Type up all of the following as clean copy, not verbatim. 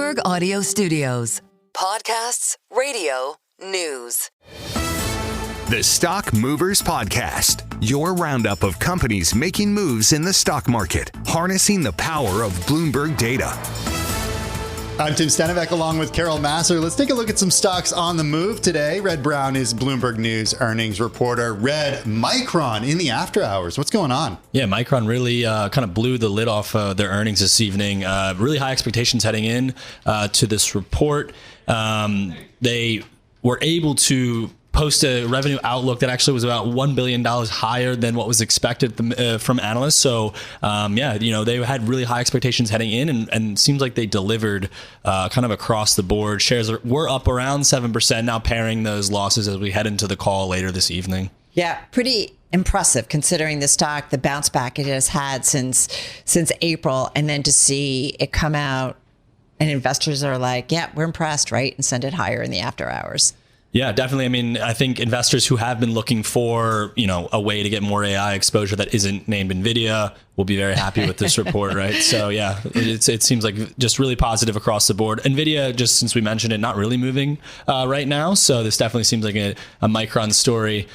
Bloomberg Audio Studios. Podcasts, radio, news. The Stock Movers Podcast, your roundup of companies making moves in the stock market, harnessing the power of Bloomberg data. I'm Tim Stenivek along with Carol Masser. Let's take a look at some stocks on the move today. Red Brown is Bloomberg News earnings reporter. Red, Micron in the after hours. What's going on? Yeah, Micron really kind of blew the lid off their earnings this evening. Really high expectations heading in to this report. They were able to post a revenue outlook that actually was about $1 billion higher than what was expected from analysts. So, they had really high expectations heading in and seems like they delivered kind of across the board. Shares were up around 7%, now pairing those losses as we head into the call later this evening. Yeah, pretty impressive considering the stock, the bounce back it has had since April. And then to see it come out and investors are like, yeah, we're impressed, right? And send it higher in the after hours. Yeah, definitely. I mean, I think investors who have been looking for, a way to get more AI exposure that isn't named NVIDIA will be very happy with this report, right? So yeah, it seems like just really positive across the board. NVIDIA, just since we mentioned it, not really moving right now. So this definitely seems like a Micron story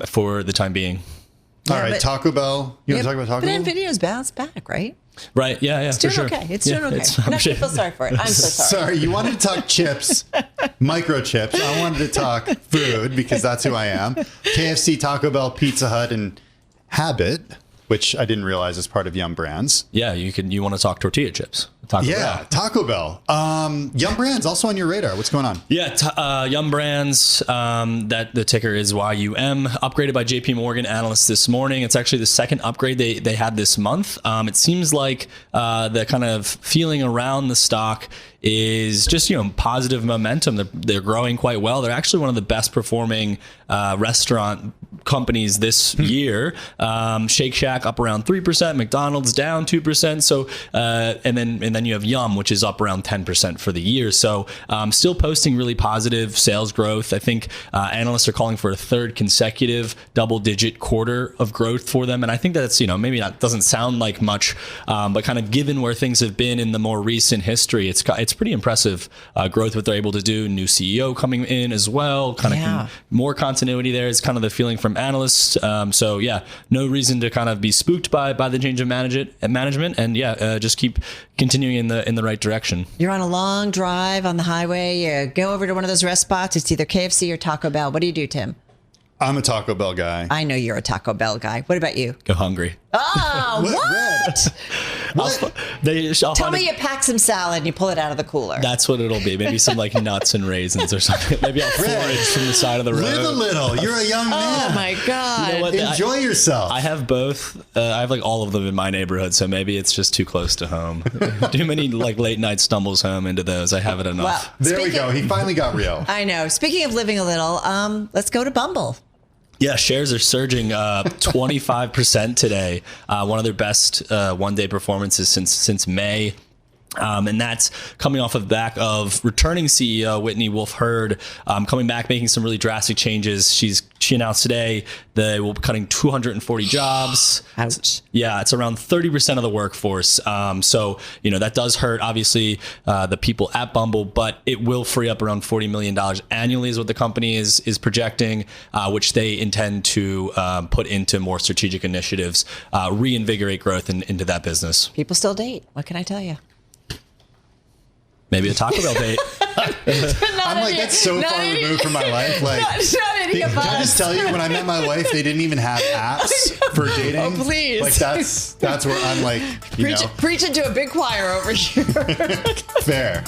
for the time being. All right, Taco Bell. You want to talk about Taco Bell? But NVIDIA's bounced back, right? Right. Yeah. It's doing okay. It's doing okay. Enough people sorry for it. I'm so sorry. Sorry, you wanted to talk chips, microchips. I wanted to talk food because that's who I am. KFC, Taco Bell, Pizza Hut, and Habit, which I didn't realize is part of Yum Brands. Yeah, you want to talk tortilla chips. Taco Bell. Yum Brands also on your radar. What's going on? Yeah, Yum Brands, that the ticker is YUM, upgraded by JPMorgan analysts this morning. It's actually the second upgrade they had this month. It seems like the kind of feeling around the stock is just, positive momentum. They're growing quite well. They're actually one of the best performing restaurant companies this year. Shake Shack up around 3%, McDonald's down 2%. So, and then you have Yum, which is up around 10% for the year. So still posting really positive sales growth. I think analysts are calling for a third consecutive double-digit quarter of growth for them. And I think that's, maybe not doesn't sound like much, but kind of given where things have been in the more recent history, it's pretty impressive growth what they're able to do. New CEO coming in as well, more continuity there is kind of the feeling from analysts. So yeah, no reason to kind of be spooked by the change of management, and just keep continuing in the right direction. You're on a long drive on the highway. You go over to one of those rest spots. It's either KFC or Taco Bell. What do you do, Tim? I'm a Taco Bell guy. I know you're a Taco Bell guy. What about you? Go hungry. Oh, what? Tell me you pack some salad and you pull it out of the cooler. That's what it'll be. Maybe some nuts and raisins or something. Maybe I'll forage from the side of the road. Live a little. You're a young man. Oh my God. You know what? Enjoy yourself. I have both. I have all of them in my neighborhood, so maybe it's just too close to home. Too many late night stumbles home into those. I have it enough. Well, there we go. He finally got real. I know. Speaking of living a little, let's go to Bumble. Yeah, shares are surging 25% today. One of their best one-day performances since May. And that's coming off of the back of returning CEO Whitney Wolfe Herd coming back, making some really drastic changes. She announced today they will be cutting 240 jobs. Ouch. Yeah, it's around 30% of the workforce. So, that does hurt, obviously, the people at Bumble, but it will free up around $40 million annually is what the company is projecting, which they intend to put into more strategic initiatives, reinvigorate growth into that business. People still date. What can I tell you? Maybe a Taco Bell date. I'm like, that's so far removed from my life. Can I just tell you, when I met my wife, they didn't even have apps for dating. Oh, please. That's where I'm like, Preaching to a big choir over here. Fair.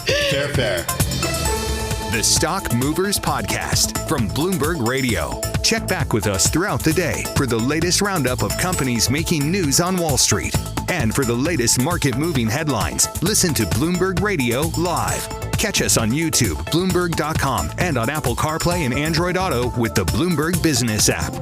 The Stock Movers Podcast from Bloomberg Radio. Check back with us throughout the day for the latest roundup of companies making news on Wall Street. And for the latest market-moving headlines, listen to Bloomberg Radio live. Catch us on YouTube, Bloomberg.com, and on Apple CarPlay and Android Auto with the Bloomberg Business app.